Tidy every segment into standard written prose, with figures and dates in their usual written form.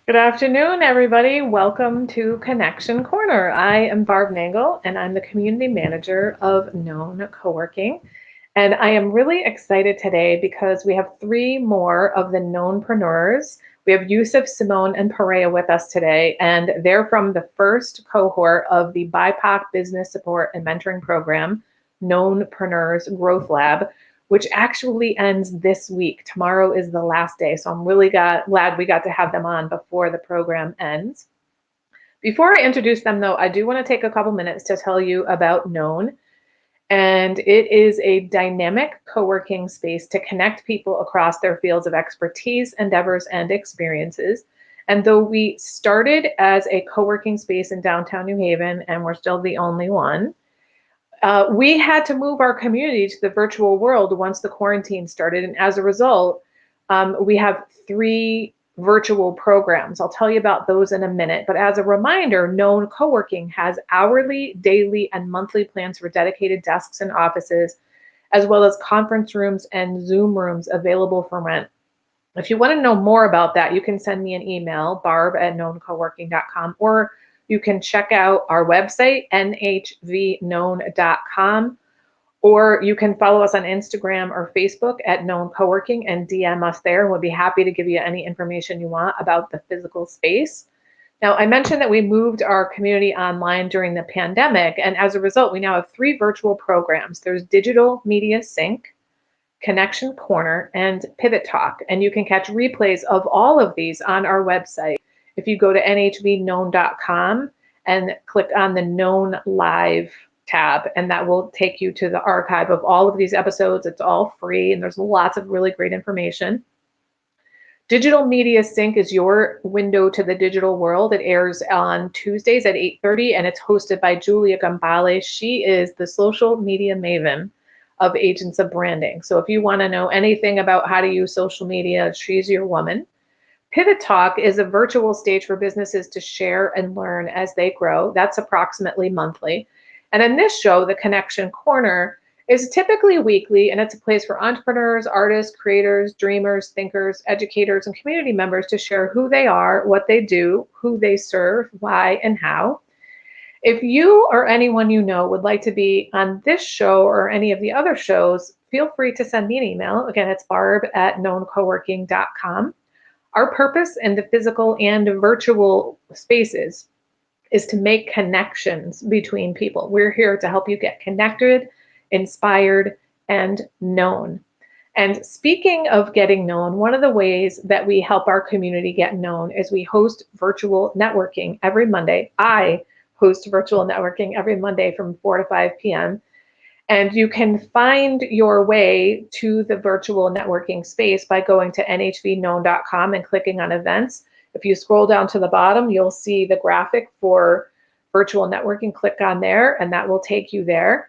Good afternoon, everybody. Welcome to Connection Corner. I am Barb Nangle, and I'm the community manager of Known Co-working. And I am really excited today because we have three more of the Knownpreneurs. We have Yusuf, Simone, and Poreyah with us today, and they're from the first cohort of the BIPOC Business Support and Mentoring Program, Knownpreneurs Growth Lab, which actually ends this week. Tomorrow is the last day, so I'm really glad we got to have them on before the program ends. Before I introduce them, though, I do want to take a couple minutes to tell you about Known. And it is a dynamic co-working space to connect people across their fields of expertise, endeavors, and experiences. And though we started as a co-working space in downtown New Haven, and we're still the only one, we had to move our community to the virtual world once the quarantine started. And as a result, we have three virtual programs. I'll tell you about those in a minute. But as a reminder, Known Co-working has hourly, daily, and monthly plans for dedicated desks and offices, as well as conference rooms and Zoom rooms available for rent. If you want to know more about that, you can send me an email, barb@knowncoworking.com, or you can check out our website, nhvknown.com, or you can follow us on Instagram or Facebook at Known Co-working and DM us there. We'll be happy to give you any information you want about the physical space. Now, I mentioned that we moved our community online during the pandemic, and as a result, we now have three virtual programs. There's Digital Media Sync, Connection Corner, and Pivot Talk. And you can catch replays of all of these on our website. If you go to nhvknown.com and click on the Known Live tab, and that will take you to the archive of all of these episodes. It's all free, and there's lots of really great information. Digital Media Sync is your window to the digital world. It airs on Tuesdays at 8:30, and it's hosted by Julia Gambale. She is the social media maven of Agents of Branding. So if you want to know anything about how to use social media, she's your woman. Pivot Talk is a virtual stage for businesses to share and learn as they grow. That's approximately monthly. And in this show, the Connection Corner is typically weekly, and it's a place for entrepreneurs, artists, creators, dreamers, thinkers, educators, and community members to share who they are, what they do, who they serve, why, and how. If you or anyone you know would like to be on this show or any of the other shows, feel free to send me an email. Again, it's barb@knowncoworking.com. Our purpose in the physical and virtual spaces is to make connections between people. We're here to help you get connected, inspired, and known. And speaking of getting known, one of the ways that we help our community get known is we host virtual networking every Monday. I host virtual networking every Monday from 4 to 5 p.m. And you can find your way to the virtual networking space by going to nhvknown.com and clicking on events. If you scroll down to the bottom, you'll see the graphic for virtual networking. Click on there, and that will take you there.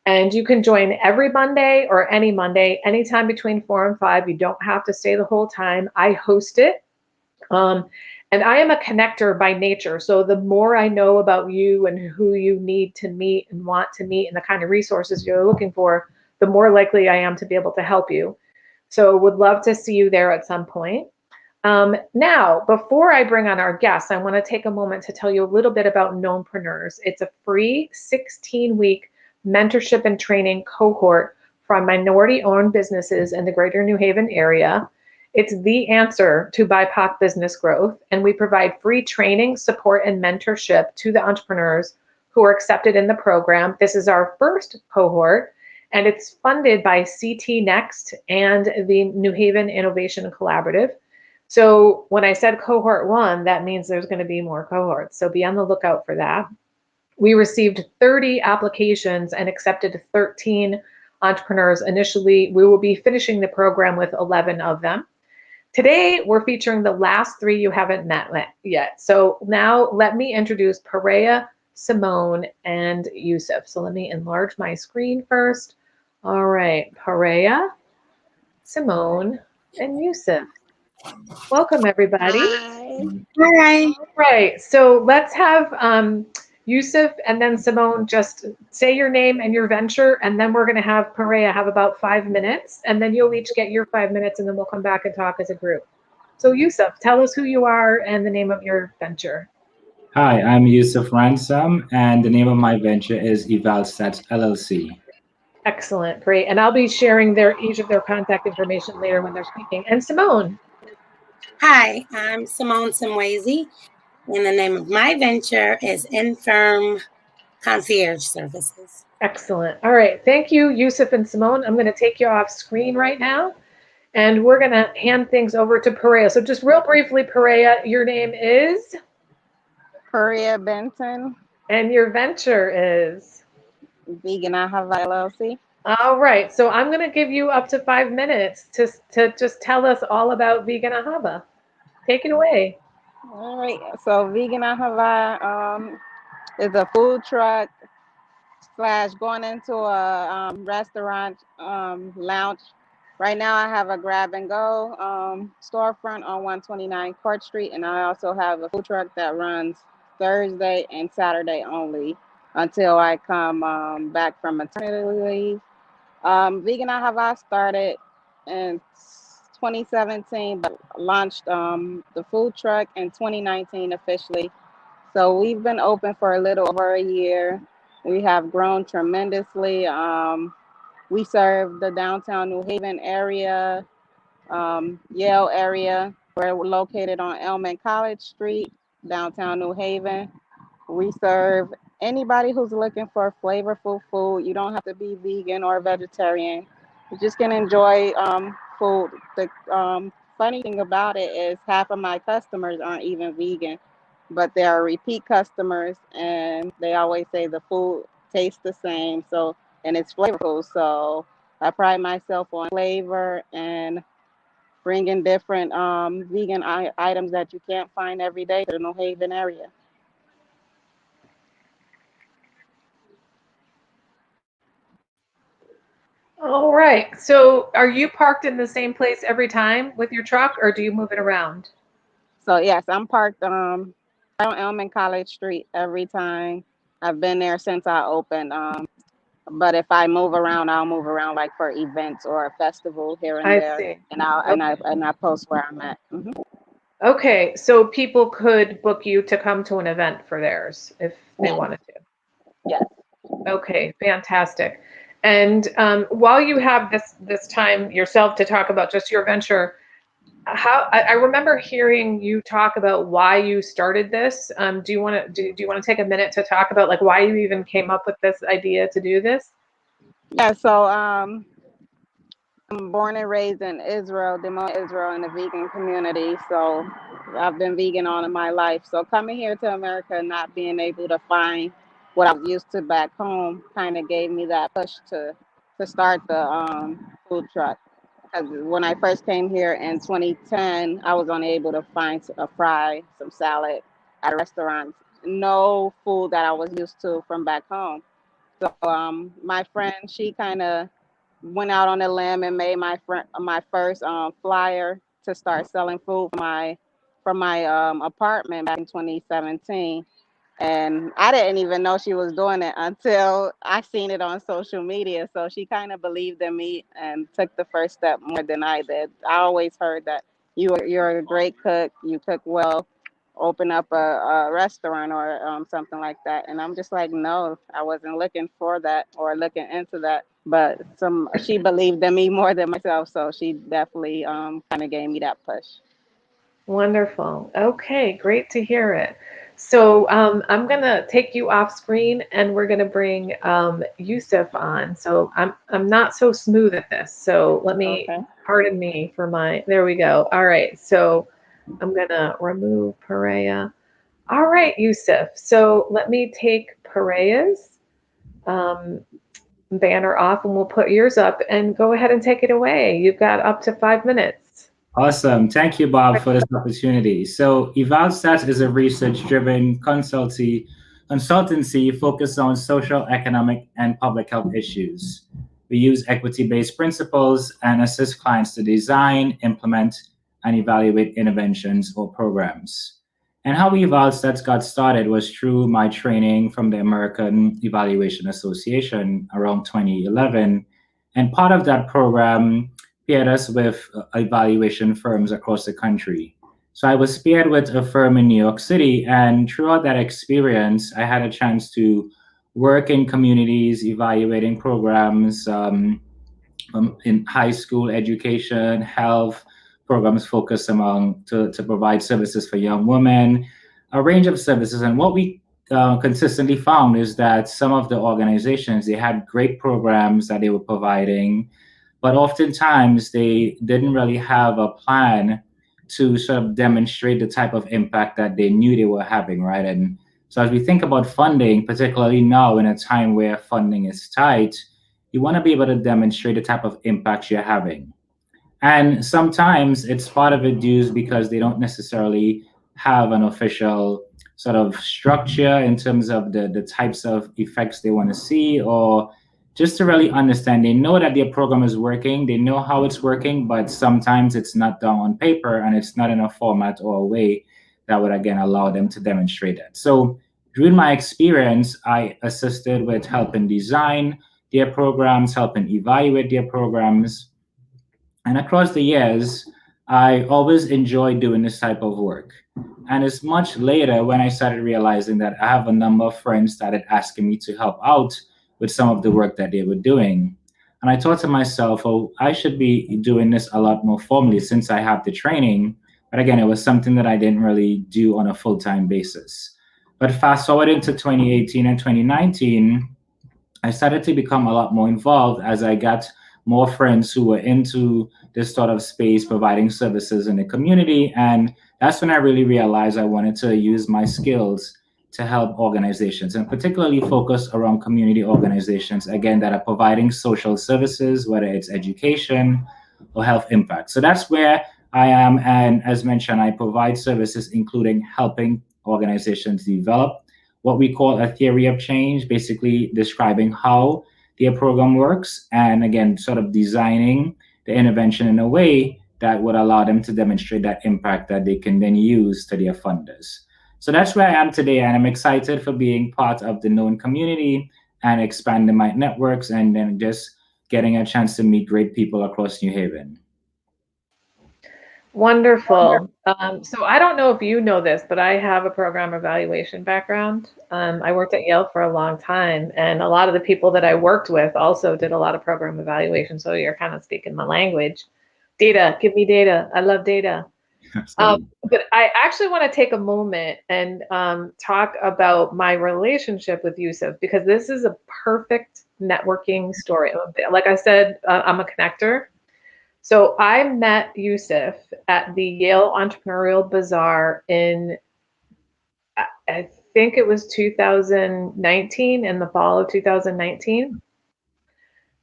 And you can join every Monday or any Monday, anytime between 4 and 5. You don't have to stay the whole time. I host it. And I am a connector by nature. So the more I know about you and who you need to meet and want to meet and the kind of resources you're looking for, the more likely I am to be able to help you. So would love to see you there at some point. Now, before I bring on our guests, I want to take a moment to tell you a little bit about Knownpreneurs. It's a free 16-week mentorship and training cohort from minority-owned businesses in the greater New Haven area. It's the answer to BIPOC business growth, and we provide free training, support, and mentorship to the entrepreneurs who are accepted in the program. This is our first cohort, and it's funded by CT Next and the New Haven Innovation Collaborative. So when I said cohort 1, that means there's going to be more cohorts. So be on the lookout for that. We received 30 applications and accepted 13 entrepreneurs initially. We will be finishing the program with 11 of them. Today, we're featuring the last 3 you haven't met yet. So now let me introduce Poreyah, Simone, and Yusuf. So let me enlarge my screen first. All right, Poreyah, Simone, and Yusuf. Welcome, everybody. Hi. Hi. All right, so let's have Yusuf and then Simone just say your name and your venture, and then we're going to have Poreyah have about 5 minutes, and then you'll each get your 5 minutes, and then we'll come back and talk as a group. So Yusuf, tell us who you are and the name of your venture. Hi, I'm Yusuf Ransom, and the name of my venture is EvalStats LLC. Excellent, great. And I'll be sharing each of their contact information later when they're speaking. And Simone. Hi, I'm Simone Simwazy, and the name of my venture is iinfirm concierge services. Excellent. All right. Thank you, Yusuf and Simone. I'm going to take you off screen right now, and we're going to hand things over to Poreyah. So just real briefly, Poreyah, your name is? Poreyah Benton, And your venture is? Vegan Ahava LLC. All right. So I'm going to give you up to 5 minutes to just tell us all about Vegan Ahava. Take it away. All right. So Vegan Ahava is a food truck slash going into a restaurant lounge. Right now, I have a grab and go storefront on 129 Court Street, and I also have a food truck that runs Thursday and Saturday only until I come back from maternity leave. Vegan Ahava started in 2017, but launched the food truck in 2019 officially. So we've been open for a little over a year. We have grown tremendously. We serve the downtown New Haven area, Yale area. We're located on Elm and College Street, downtown New Haven. We serve anybody who's looking for flavorful food. You don't have to be vegan or vegetarian. You just can enjoy food. The funny thing about it is half of my customers aren't even vegan, but they are repeat customers, and they always say the food tastes the same. So, and it's flavorful. So I pride myself on flavor and bringing different vegan items that you can't find every day to the New Haven area. All right. So are you parked in the same place every time with your truck, or do you move it around? So yes, I'm parked on Elm and College Street every time. I've been there since I opened. But if I move around, I'll move around like for events or a festival here and I there, see. and I'll Okay. and I post where I'm at. Okay, so people could book you to come to an event for theirs if they Yes, wanted to. yes. Okay, fantastic. And while you have this time yourself to talk about just your venture, how I remember hearing you talk about why you started this. Do you want to do you want to take a minute to talk about like why you even came up with this idea to do this? Yeah. So I'm born and raised in Israel, Simone, Israel, in the vegan community. So I've been vegan all of my life. So coming here to America, and not being able to find what I was used to back home, kind of gave me that push to start the food truck. Because when I first came here in 2010, I was only able to find a fry, some salad at a restaurant. No food that I was used to from back home. So my friend, she kind of went out on a limb and made my first flyer to start selling food from my apartment back in 2017. And I didn't even know she was doing it until I seen it on social media. So she kind of believed in me and took the first step more than I did. I always heard that you're a great cook, you cook well, open up a restaurant or something like that. And I'm just like, no, I wasn't looking for that or looking into that. But she believed in me more than myself, so she definitely kind of gave me that push. Wonderful. Okay, great to hear it. So I'm gonna take you off screen, and we're gonna bring Yusuf on. So I'm not so smooth at this. So let me Okay. pardon me for my. There we go. All right. So I'm gonna remove Poreyah. All right, Yusuf. So let me take Poreyah's um, banner off, and we'll put yours up. And go ahead and take it away. You've got up to 5 minutes. Awesome. Thank you, Bob, for this opportunity. So, EvalStats is a research-driven consultancy focused on social, economic, and public health issues. We use equity-based principles and assist clients to design, implement, and evaluate interventions or programs. And how EvalStats got started was through my training from the American Evaluation Association around 2011. And part of that program paired us with evaluation firms across the country. So I was paired with a firm in New York City, and throughout that experience, I had a chance to work in communities, evaluating programs in high school education, health programs focused among to provide services for young women, a range of services. And what we consistently found is that some of the organizations, they had great programs that they were providing, but oftentimes they didn't really have a plan to sort of demonstrate the type of impact that they knew they were having, right? And so as we think about funding, particularly now in a time where funding is tight, you want to be able to demonstrate the type of impact you're having. And sometimes it's part of it due because they don't necessarily have an official sort of structure in terms of the types of effects they want to see, or just to really understand. They know that their program is working, they know how it's working, but sometimes it's not done on paper and it's not in a format or a way that would, again, allow them to demonstrate that. So during my experience, I assisted with helping design their programs, helping evaluate their programs. And across the years, I always enjoyed doing this type of work. And it's much later when I started realizing that I have a number of friends started asking me to help out with some of the work that they were doing. And I thought to myself, oh, I should be doing this a lot more formally since I have the training. But again, it was something that I didn't really do on a full-time basis. But fast forward into 2018 and 2019, I started to become a lot more involved as I got more friends who were into this sort of space, providing services in the community. And that's when I really realized I wanted to use my skills to help organizations, and particularly focus around community organizations, again, that are providing social services, whether it's education or health impact. So that's where I am. And as mentioned, I provide services including helping organizations develop what we call a theory of change, basically describing how their program works, and again, sort of designing the intervention in a way that would allow them to demonstrate that impact that they can then use to their funders. So that's where I am today, and I'm excited for being part of the Known community and expanding my networks, and then just getting a chance to meet great people across New Haven. Wonderful. So I don't know if you know this, but I have a program evaluation background. I worked at Yale for a long time, and a lot of the people that I worked with also did a lot of program evaluation. So you're kind of speaking my language. Data, give me data. I love data. But I actually want to take a moment and talk about my relationship with Yusuf, because this is a perfect networking story. Like I said, I'm a connector. So I met Yusuf at the Yale Entrepreneurial Bazaar in, I think it was 2019, in the fall of 2019,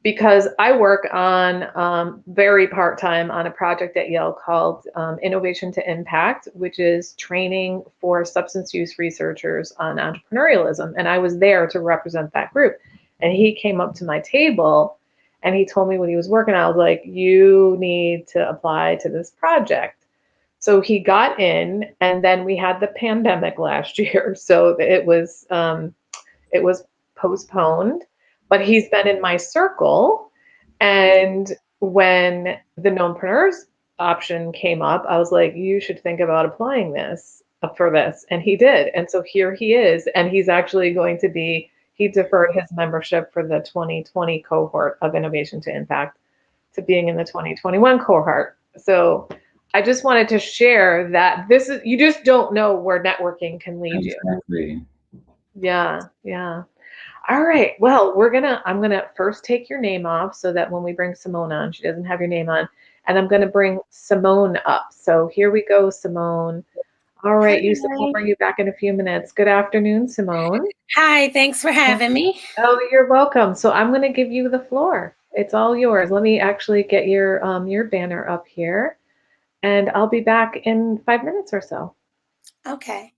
because I work on very part-time on a project at Yale called Innovation to Impact, which is training for substance use researchers on entrepreneurialism. And I was there to represent that group. And he came up to my table and he told me what he was working on. I was like, you need to apply to this project. So he got in, and then we had the pandemic last year. So it was postponed, but he's been in my circle. And when the KNOWNpreneurs option came up, I was like, you should think about applying for this. And he did. And so here he is. And he's actually going to be, he deferred his membership for the 2020 cohort of Innovation to Impact to being in the 2021 cohort. So I just wanted to share that this is, you just don't know where networking can lead you. Exactly. Yeah. All right. Well, I'm gonna first take your name off so that when we bring Simone on, she doesn't have your name on. And I'm gonna bring Simone up. So here we go, Simone. All right, Yusuf, we'll bring you back in a few minutes. Good afternoon, Simone. Hi, thanks for having me. Oh, you're welcome. So I'm gonna give you the floor. It's all yours. Let me actually get your banner up here, and I'll be back in 5 minutes or so. Okay.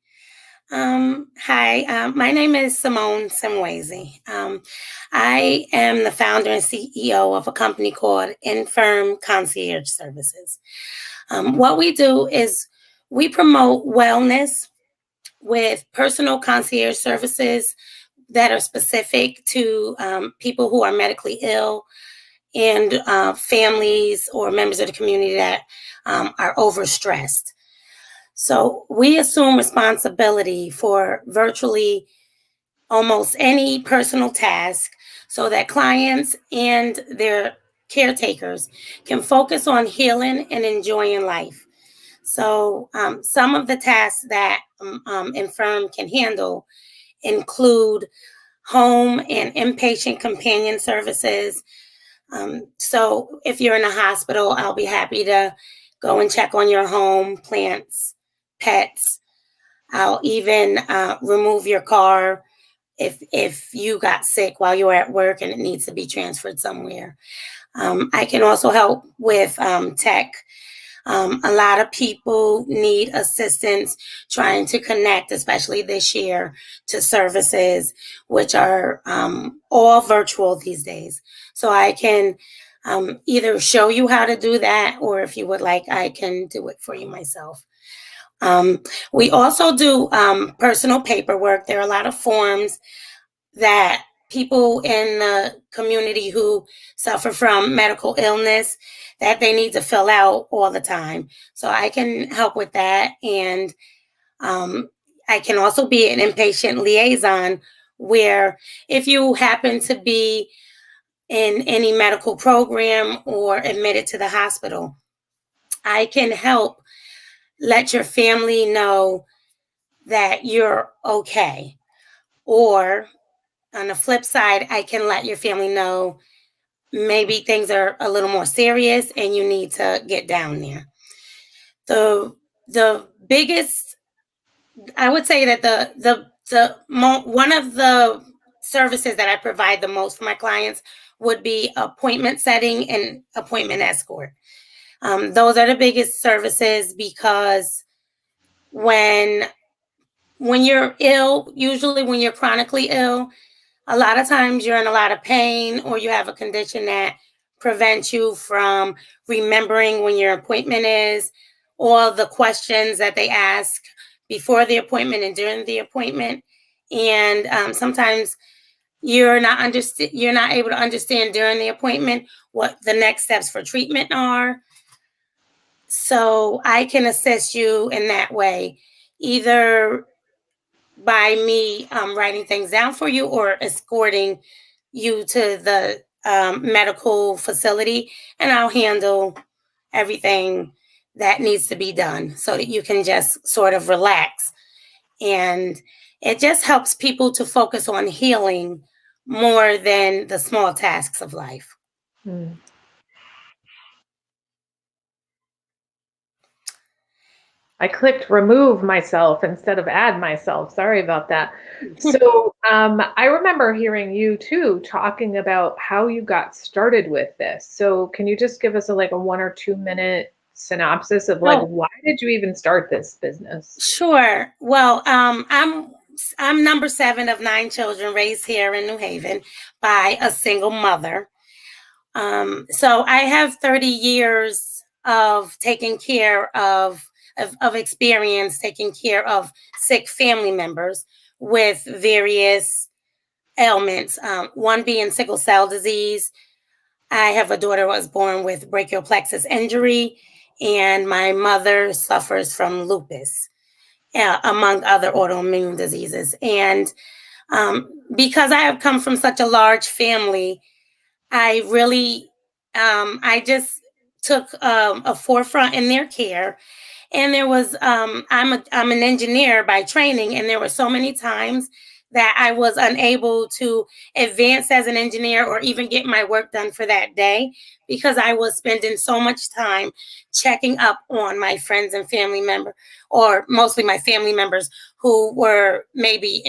Hi, my name is Simone Simwazy. I am the founder and CEO of a company called iinfirm Concierge Services. What we do is we promote wellness with personal concierge services that are specific to people who are medically ill and families or members of the community that are overstressed. So we assume responsibility for virtually almost any personal task so that clients and their caretakers can focus on healing and enjoying life. So some of the tasks that iinfirm can handle include home and inpatient companion services. So if you're in a hospital, I'll be happy to go and check on your home, plants, pets. I'll even remove your car if you got sick while you were at work and it needs to be transferred somewhere. I can also help with tech. A lot of people need assistance trying to connect, especially this year, to services which are all virtual these days. So I can either show you how to do that, or if you would like, I can do it for you myself. We also do personal paperwork. There are a lot of forms that people in the community who suffer from medical illness that they need to fill out all the time. So I can help with that. And I can also be an inpatient liaison, where if you happen to be in any medical program or admitted to the hospital, I can help let your family know that you're okay. Or on the flip side, I can let your family know maybe things are a little more serious and you need to get down there. The biggest, I would say that one of the services that I provide the most for my clients would be appointment setting and appointment escort. Those are the biggest services, because when you're ill, usually when you're chronically ill, a lot of times you're in a lot of pain, or you have a condition that prevents you from remembering when your appointment is, or the questions that they ask before the appointment and during the appointment. And sometimes you're not able to understand during the appointment what the next steps for treatment are. So I can assist you in that way, either by me writing things down for you or escorting you to the medical facility, and I'll handle everything that needs to be done so that you can just sort of relax. And it just helps people to focus on healing more than the small tasks of life. I clicked remove myself instead of add myself. Sorry about that. So I remember hearing you too talking about how you got started with this. So can you just give us a 1 or 2 minute synopsis of why did you even start this business? Sure. Well, I'm number 7 of 9 children raised here in New Haven by a single mother. So I have 30 years of taking care of experience taking care of sick family members with various ailments, one being sickle cell disease. I have a daughter who was born with brachial plexus injury, and my mother suffers from lupus, among other autoimmune diseases. And because I have come from such a large family, I really, I just took a forefront in their care. And there was, I'm an engineer by training, and there were so many times that I was unable to advance as an engineer or even get my work done for that day, because I was spending so much time checking up on my friends and family members, or mostly my family members who were maybe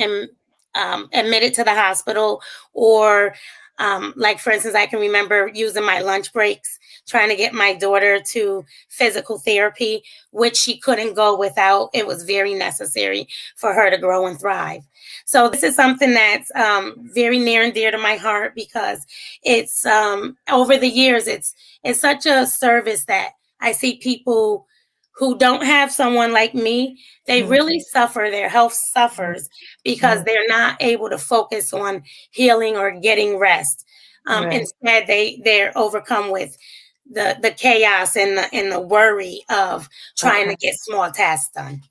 admitted to the hospital, or like, for instance, I can remember using my lunch breaks trying to get my daughter to physical therapy, which she couldn't go without. It was very necessary for her to grow and thrive. So this is something that's very near and dear to my heart, because it's over the years, it's such a service that I see people who don't have someone like me, they really suffer, their health suffers, because they're not able to focus on healing or getting rest. Instead, they're overcome with the chaos and the worry of trying to get small tasks done.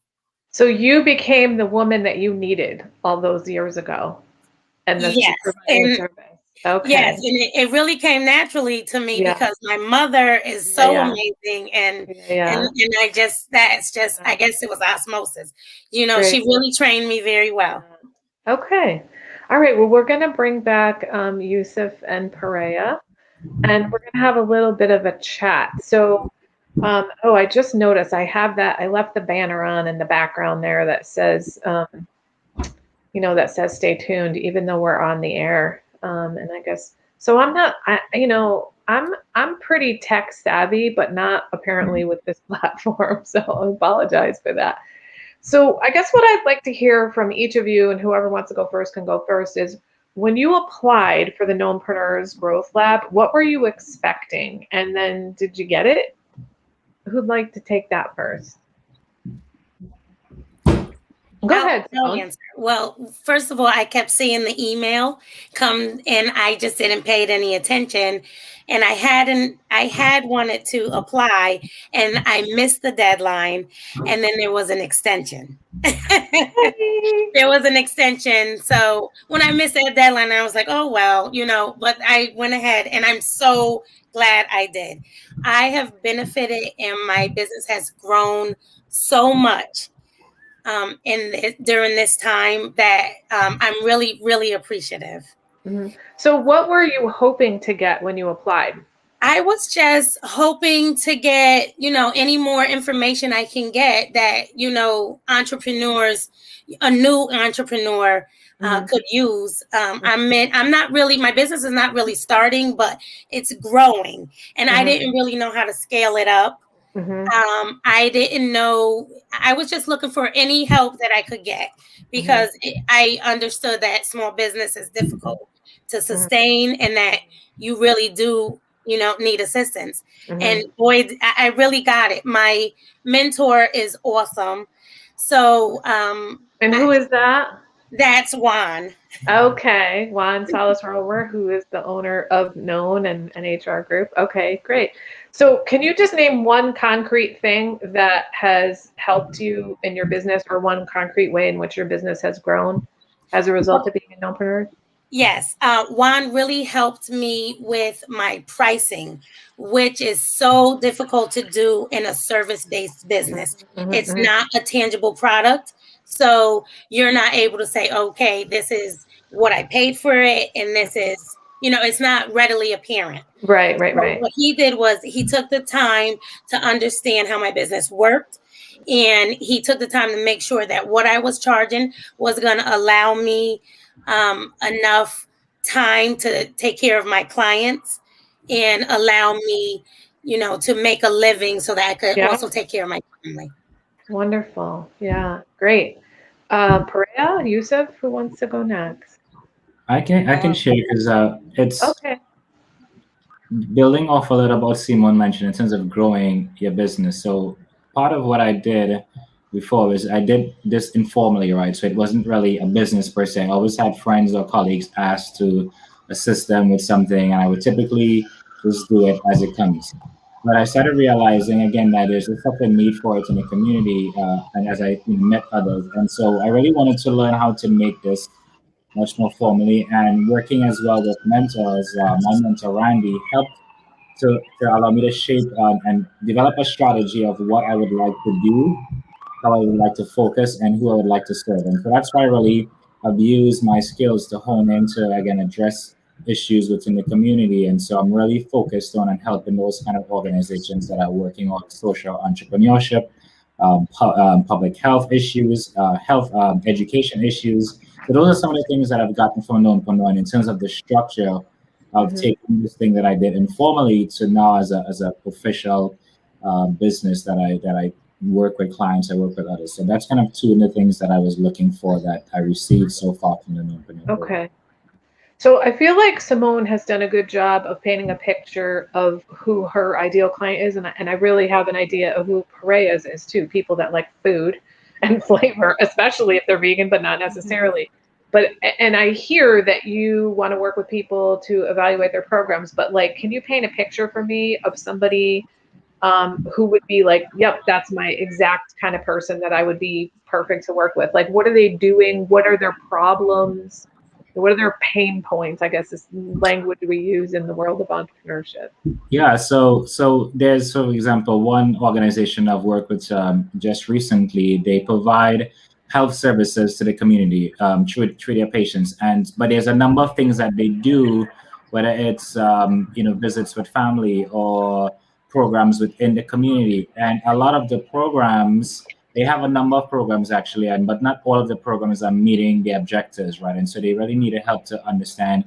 So you became the woman that you needed all those years ago, and the Yes, providing service. Okay. Yes, and it really came naturally to me because my mother is so amazing, and I just I guess it was osmosis. You know, she really trained me very well. Okay. All right. Well, we're going to bring back Yusuf and Poreyah, and we're going to have a little bit of a chat. So, I just noticed I left the banner on in the background there that says, that says stay tuned, even though we're on the air. And I guess, so I'm pretty tech savvy, but not apparently with this platform. So I apologize for that. So I guess what I'd like to hear from each of you, and whoever wants to go first can go first, is when you applied for the KNOWNpreneurs Growth Lab, what were you expecting? And then did you get it? Who'd like to take that first? Go ahead. Well, first of all, I kept seeing the email come and I just didn't pay it any attention. And I had wanted to apply and I missed the deadline. And then there was an extension. There was an extension. So when I missed that deadline, I was like, oh, well, but I went ahead and I'm so glad I did. I have benefited and my business has grown so much during this time that I'm really, really appreciative. Mm-hmm. So what were you hoping to get when you applied? I was just hoping to get, any more information I can get that, entrepreneurs, a new entrepreneur could use. I'm not really, my business is not really starting, but it's growing. And I didn't really know how to scale it up. I didn't know, I was just looking for any help that I could get because I understood that small business is difficult to sustain and that you really do, need assistance. And boy, I really got it. My mentor is awesome. So, and who is that? That's Juan. Okay, Juan Salas-Rover, who is the owner of Known and HR Group. Okay, great. So can you just name one concrete thing that has helped you in your business or one concrete way in which your business has grown as a result of being a KNOWNpreneur? Yes, Juan really helped me with my pricing, which is so difficult to do in a service-based business. It's not a tangible product. So you're not able to say, okay, this is what I paid for it. And this is, it's not readily apparent. Right. What he did was he took the time to understand how my business worked. And he took the time to make sure that what I was charging was going to allow me enough time to take care of my clients and allow me, to make a living so that I could also take care of my family. Wonderful. Yeah, great. Poreyah, Yusuf, who wants to go next? I can share because it's building off a little about Simone mentioned in terms of growing your business. So part of what I did before is I did this informally, right? So it wasn't really a business per se. I always had friends or colleagues ask to assist them with something, and I would typically just do it as it comes. But I started realizing again that there's such a need for it in the community, and as I met others, and so I really wanted to learn how to make this much more formally. And working as well with mentors, my mentor Randy helped to allow me to shape and develop a strategy of what I would like to do, how I would like to focus, and who I would like to serve. And so that's why I really have used my skills to hone into, again, address issues within the community. And so I'm really focused on and helping those kind of organizations that are working on social entrepreneurship, public health issues, health education issues. So those are some of the things that I've gotten from KNOWNpreneur in terms of the structure of taking this thing that I did informally to now as a official business that I work with clients, I work with others. So that's kind of two of the things that I was looking for that I received so far from the KNOWNpreneur. Okay. So I feel like Simone has done a good job of painting a picture of who her ideal client is. And I really have an idea of who Poreyah's is too. People that like food and flavor, especially if they're vegan, but not necessarily. and I hear that you want to work with people to evaluate their programs, but like, can you paint a picture for me of somebody who would be like, yep, that's my exact kind of person that I would be perfect to work with? Like, what are they doing? What are their problems? What are their pain points? I guess is language we use in the world of entrepreneurship. Yeah, so there's, for example, one organization I've worked with just recently. They provide health services to the community through their patients, but there's a number of things that they do, whether it's visits with family or programs within the community, and a lot of the programs, they have a number of programs actually, but not all of the programs are meeting the objectives, right? And so they really need help to understand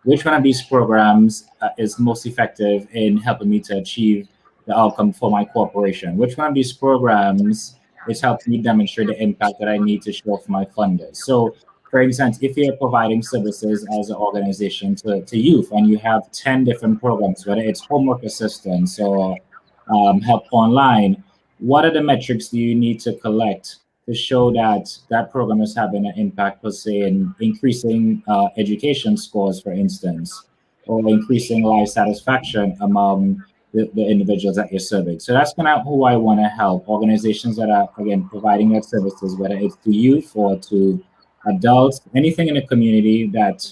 which one of these programs is most effective in helping me to achieve the outcome for my corporation? Which one of these programs is helping me demonstrate the impact that I need to show for my funders? So, for instance, if you're providing services as an organization to youth and you have 10 different programs, whether it's homework assistance or help online, what are the metrics do you need to collect to show that that program is having an impact, per se, in increasing education scores, for instance, or increasing life satisfaction among the individuals that you're serving? So that's kind of who I want to help. Organizations that are, again, providing their services, whether it's to youth or to adults, anything in the community that,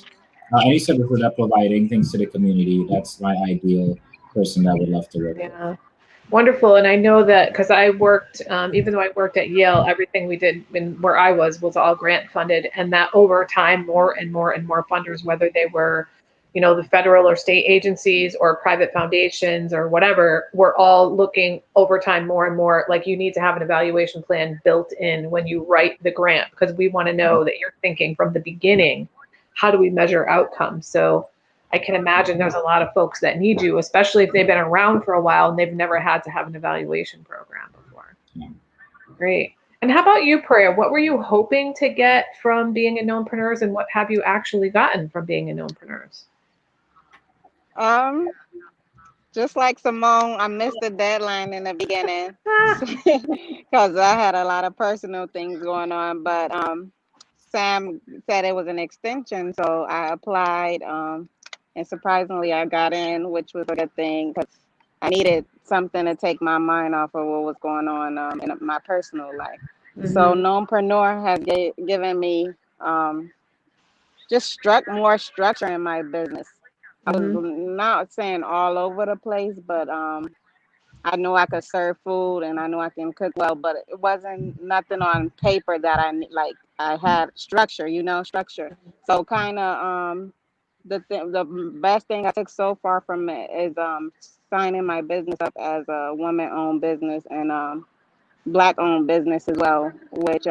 any services that are providing things to the community. That's my ideal person that I would love to work with. Yeah. Wonderful. And I know that because I worked, even though I worked at Yale, everything we did where I was all grant funded. And that over time, more and more and more funders, whether they were, the federal or state agencies or private foundations or whatever, were all looking over time more and more like you need to have an evaluation plan built in when you write the grant, because we want to know that you're thinking from the beginning, how do we measure outcomes? So I can imagine there's a lot of folks that need you, especially if they've been around for a while and they've never had to have an evaluation program before. Great. And how about you, Poreyah? What were you hoping to get from being a KNOWNpreneurs, and what have you actually gotten from being a KNOWNpreneurs? Just like Simone, I missed the deadline in the beginning because I had a lot of personal things going on. But Sam said it was an extension, so I applied. And surprisingly, I got in, which was a good thing because I needed something to take my mind off of what was going on in my personal life. Mm-hmm. So KNOWNpreneur has given me just more structure in my business. Mm-hmm. I was not saying all over the place, but I know I could serve food and I know I can cook well, but it wasn't nothing on paper that I had structure, structure. So kind of the best thing I took so far from it is signing my business up as a woman-owned business and Black-owned business as well, which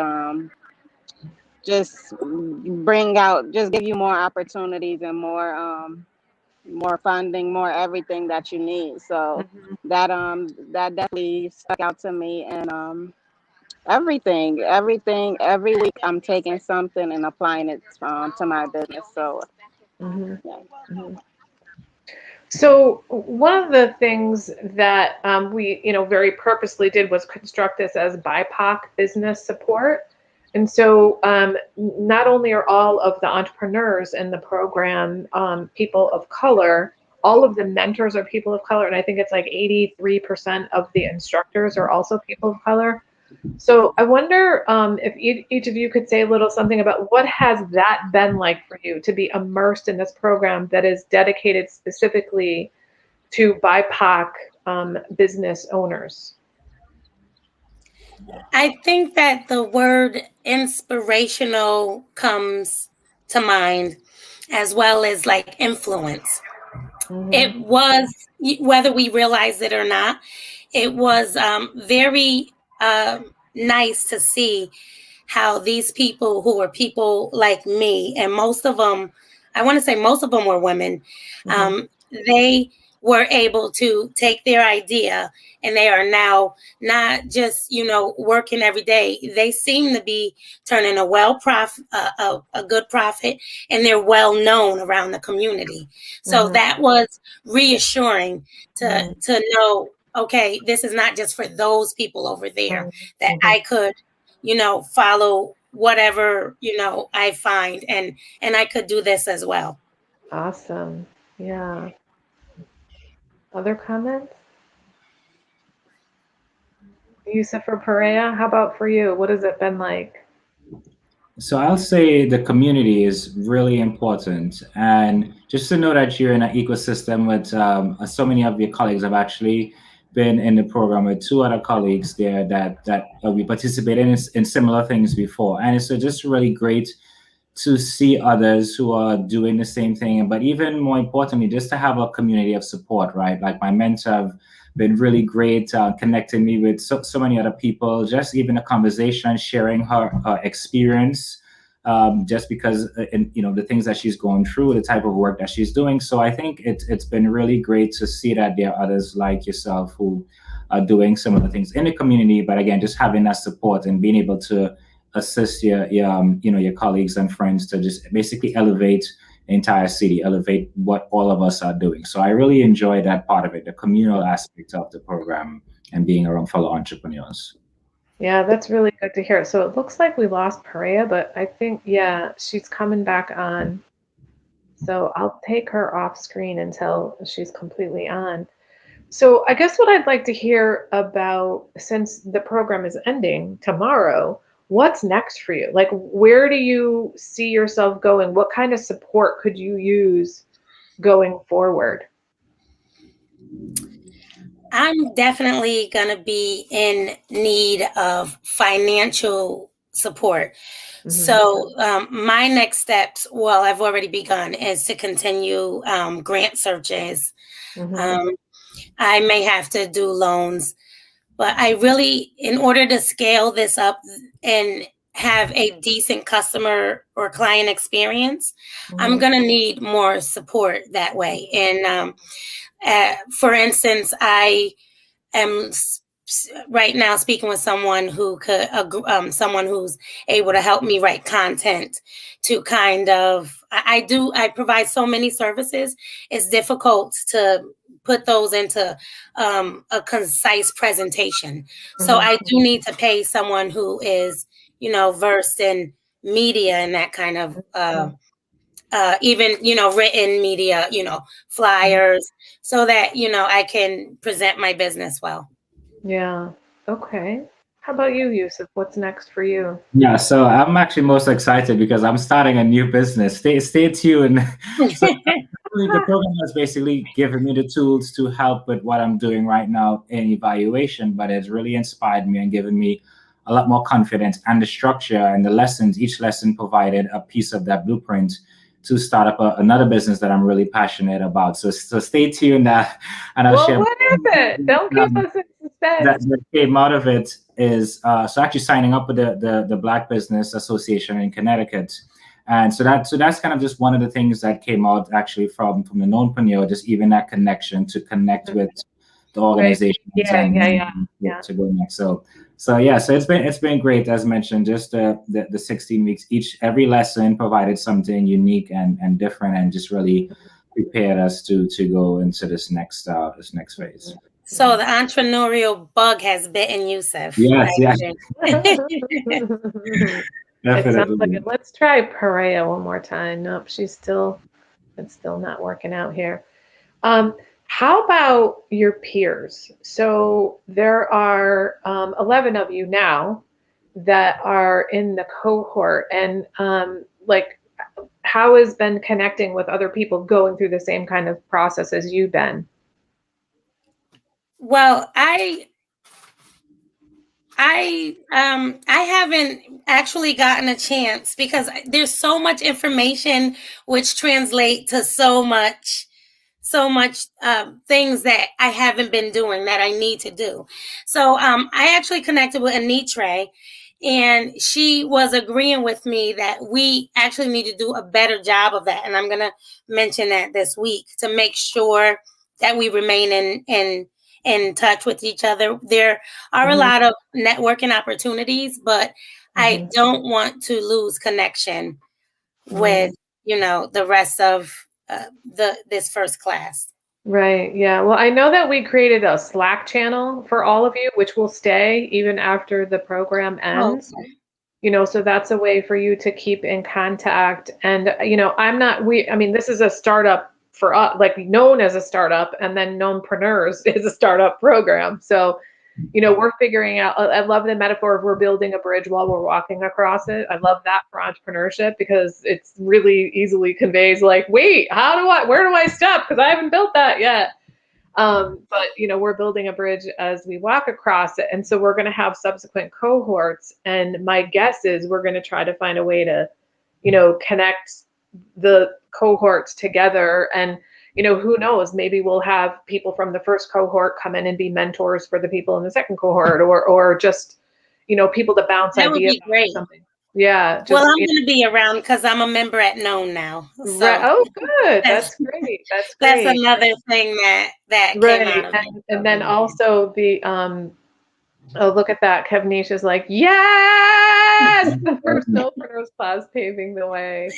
just give you more opportunities and more funding, more everything that you need. So that definitely stuck out to me. And everything every week I'm taking something and applying it to my business. So So one of the things that we very purposely did was construct this as BIPOC business support. And so not only are all of the entrepreneurs in the program people of color, all of the mentors are people of color. And I think it's like 83% of the instructors are also people of color. So I wonder if each of you could say a little something about what has that been like for you to be immersed in this program that is dedicated specifically to BIPOC business owners. I think that the word inspirational comes to mind, as well as like influence. Mm-hmm. It was, whether we realize it or not, it was very nice to see how these people who were people like me, and most of them were women, they were able to take their idea, and they are now not just, working every day. They seem to be turning a good profit, and they're well known around the community. So that was reassuring to know, okay, this is not just for those people over there, that I could, follow whatever, I find, and I could do this as well. Awesome. Yeah. Other comments? Yusuf or Poreyah, how about for you? What has it been like? So I'll say the community is really important, and just to know that you're in an ecosystem with so many of your colleagues. Have actually been in the program with two other colleagues there that we participated in similar things before, and it's just really great to see others who are doing the same thing. But even more importantly, just to have a community of support, right? Like my mentor have been really great, connecting me with so many other people, just even a conversation, sharing her experience, just because, the things that she's going through, the type of work that she's doing. So I think it's been really great to see that there are others like yourself who are doing some of the things in the community. But again, just having that support and being able to assist your colleagues and friends to just basically elevate the entire city, elevate what all of us are doing. So I really enjoy that part of it, the communal aspect of the program and being around fellow entrepreneurs. Yeah, that's really good to hear. So it looks like we lost Poreyah, but I think, yeah, she's coming back on. So I'll take her off screen until she's completely on. So I guess what I'd like to hear about, since the program is ending tomorrow, what's next for you? Like, where do you see yourself going? What kind of support could you use going forward? I'm definitely going to be in need of financial support. Mhm. So my next steps, well, I've already begun, is to continue grant searches. Mhm. I may have to do loans, but I really, in order to scale this up and have a decent customer or client experience, I'm Mhm. going to need more support that way. And for instance, I am right now speaking with someone who could, someone who's able to help me write content to kind of, I provide so many services. It's difficult to put those into a concise presentation. So Mhm. I do need to pay someone who is, versed in media and that kind of, even, written media, flyers, so that, I can present my business well. Yeah. Okay. How about you, Yusuf? What's next for you? Yeah, so I'm actually most excited because I'm starting a new business. Stay tuned. So the program has basically given me the tools to help with what I'm doing right now in evaluation, but it's really inspired me and given me a lot more confidence, and the structure and the lessons. Each lesson provided a piece of that blueprint to start up another business that I'm really passionate about. So stay tuned, and I'll share. What is it? Don't keep us in That suspense. came out of it is so actually signing up with the Black Business Association in Connecticut. And so that's kind of just one of the things that came out actually from the KNOWNpreneur, just even that connection to connect with the organizations Yeah. to go next. So yeah, so it's been great, as mentioned. Just the 16 weeks, every lesson provided something unique and different, and just really prepared us to go into this next phase. So the entrepreneurial bug has bitten Yusuf. Yes, yes. It sounds like it. Let's try Poreyah one more time. Nope, it's still not working out here. How about your peers? So there are 11 of you now that are in the cohort, and how has been connecting with other people going through the same kind of process as you've been? Well, I haven't actually gotten a chance because there's so much information which translate to so much things that I haven't been doing that I need to do. So I actually connected with Anitra, and she was agreeing with me that we actually need to do a better job of that. And I'm going to mention that this week to make sure that we remain in touch with each other. There are a lot of networking opportunities, but I don't want to lose connection with, the rest of this first class. Right. Yeah. Well, I know that we created a Slack channel for all of you, which will stay even after the program ends. Okay. So that's a way for you to keep in contact. And, I mean, this is a startup for us, like known as a startup, and then KNOWNpreneurs is a startup program. So, we're figuring out, I love the metaphor of we're building a bridge while we're walking across it. I love that for entrepreneurship because it's really easily conveys like, wait, where do I step? Because I haven't built that yet. But we're building a bridge as we walk across it. And so we're going to have subsequent cohorts. And my guess is we're going to try to find a way to, connect the cohorts together. And, who knows, maybe we'll have people from the first cohort come in and be mentors for the people in the second cohort, or just, people to bounce That would ideas be great. Something. Yeah. Well, I'm going to be around because I'm a member at Known now. So oh, good. That's great. That's great. That's another thing that right. came out of it. And then also the oh, look at that. Kevnish is like, yes, the first KNOWNpreneurs class paving the way.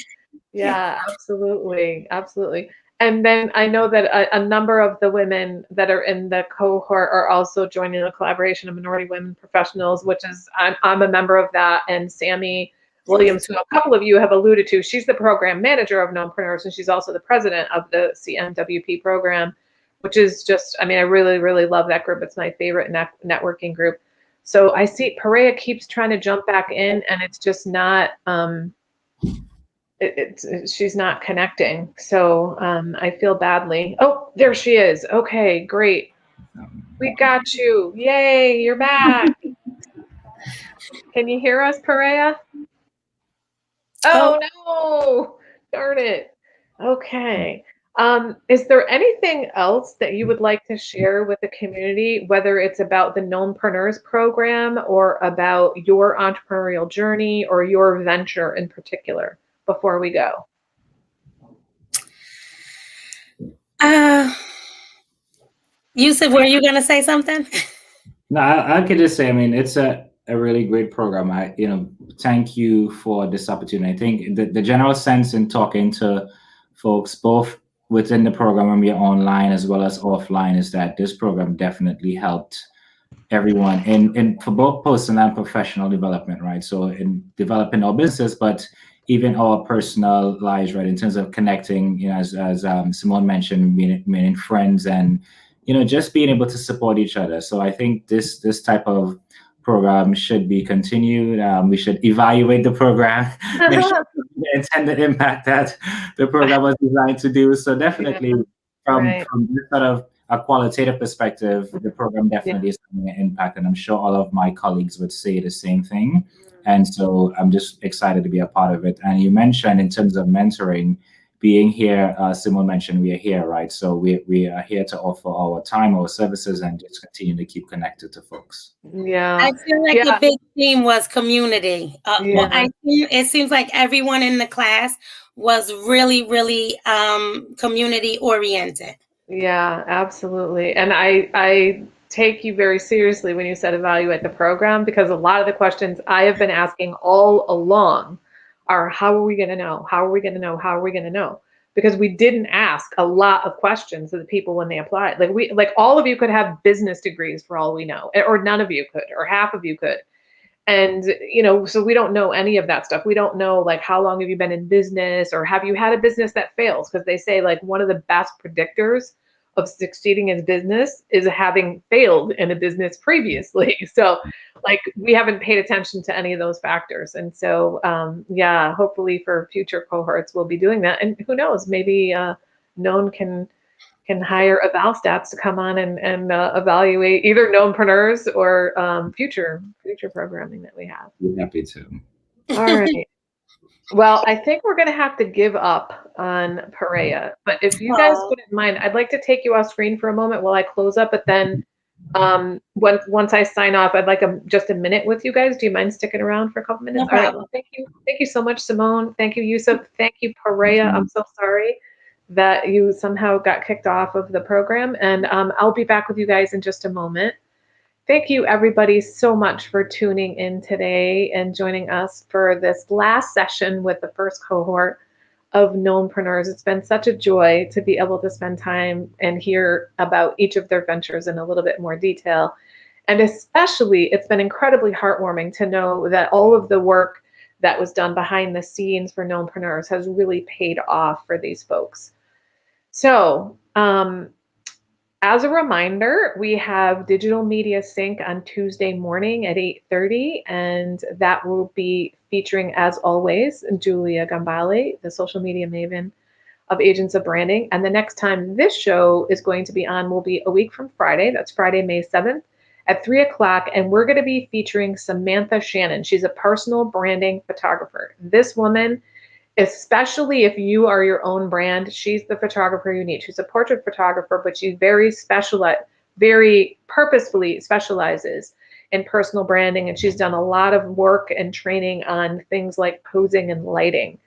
Yeah, absolutely. Absolutely. And then I know that a number of the women that are in the cohort are also joining the collaboration of minority women professionals, which is, I'm a member of that. And Sammy Williams, who a couple of you have alluded to, she's the program manager of KNOWNpreneurs, and she's also the president of the CMWP program, which is just, I mean, I really, really love that group. It's my favorite networking group. So I see Poreyah keeps trying to jump back in, and it's just not, she's not connecting. So I feel badly. Oh, there she is. Okay, great. We got you. Yay, you're back. Can you hear us, Poreyah? Oh, no. Darn it. Okay. Is there anything else that you would like to share with the community, whether it's about the KNOWNpreneurs program or about your entrepreneurial journey or your venture in particular before we go? Yusuf, were you going to say something? No, I could just say, I mean, it's a really great program. Thank you for this opportunity. I think the general sense in talking to folks, both within the program when we are online as well as offline, is that this program definitely helped everyone in for both personal and professional development, right? So in developing our business, but even our personal lives, right? In terms of connecting, as Simone mentioned, meaning friends and, just being able to support each other. So I think this type of program should be continued. We should evaluate the program, make sure the intended impact that the program was designed to do. So definitely from this sort of a qualitative perspective, the program definitely is having an impact, and I'm sure all of my colleagues would say the same thing. And so I'm just excited to be a part of it. And you mentioned in terms of mentoring, being here, Simone mentioned we are here, right? So we are here to offer our time, our services, and just continue to keep connected to folks. Yeah. I feel like the big theme was community. Well, it seems like everyone in the class was really, really community oriented. Yeah, absolutely. And I take you very seriously when you said evaluate the program, because a lot of the questions I have been asking all along are, how are we going to know? How are we going to know? How are we going to know? Because we didn't ask a lot of questions to the people when they applied. Like all of you could have business degrees for all we know, or none of you could, or half of you could. And, so we don't know any of that stuff. We don't know, like, how long have you been in business, or have you had a business that fails? Because they say, like, one of the best predictors of succeeding in business is having failed in a business previously. So, like, we haven't paid attention to any of those factors. And so, hopefully for future cohorts, we'll be doing that. And who knows, maybe Known can hire EvalStats to come on and evaluate either KNOWNpreneurs or future programming that we have. We're happy to. All right. Well, I think we're going to have to give up on Poreyah, but if you guys wouldn't mind, I'd like to take you off screen for a moment while I close up, but then once I sign off, I'd like just a minute with you guys. Do you mind sticking around for a couple minutes? No All right. Well, thank you so much, Simone. Thank you, Yusuf. Thank you, Poreyah. I'm so sorry that you somehow got kicked off of the program, and I'll be back with you guys in just a moment. Thank you, everybody, so much for tuning in today and joining us for this last session with the first cohort of KNOWNpreneurs. It's been such a joy to be able to spend time and hear about each of their ventures in a little bit more detail. And especially, it's been incredibly heartwarming to know that all of the work that was done behind the scenes for KNOWNpreneurs has really paid off for these folks. So, as a reminder, we have Digital Media Sync on Tuesday morning at 8:30, and that will be featuring, as always, Julia Gambale, the social media maven of Agents of Branding. And the next time this show is going to be on will be a week from Friday. That's Friday, May 7th at 3 o'clock. And we're going to be featuring Samantha Shannon. She's a personal branding photographer. This woman, especially if you are your own brand, she's the photographer you need. She's a portrait photographer, but she's very purposefully specializes in personal branding. And she's done a lot of work and training on things like posing and lighting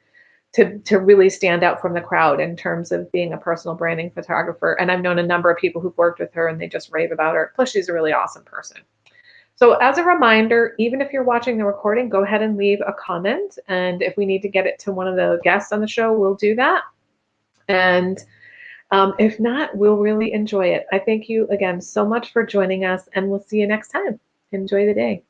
to really stand out from the crowd in terms of being a personal branding photographer. And I've known a number of people who've worked with her and they just rave about her. Plus, she's a really awesome person. So as a reminder, even if you're watching the recording, go ahead and leave a comment. And if we need to get it to one of the guests on the show, we'll do that. And if not, we'll really enjoy it. I thank you again so much for joining us, and we'll see you next time. Enjoy the day.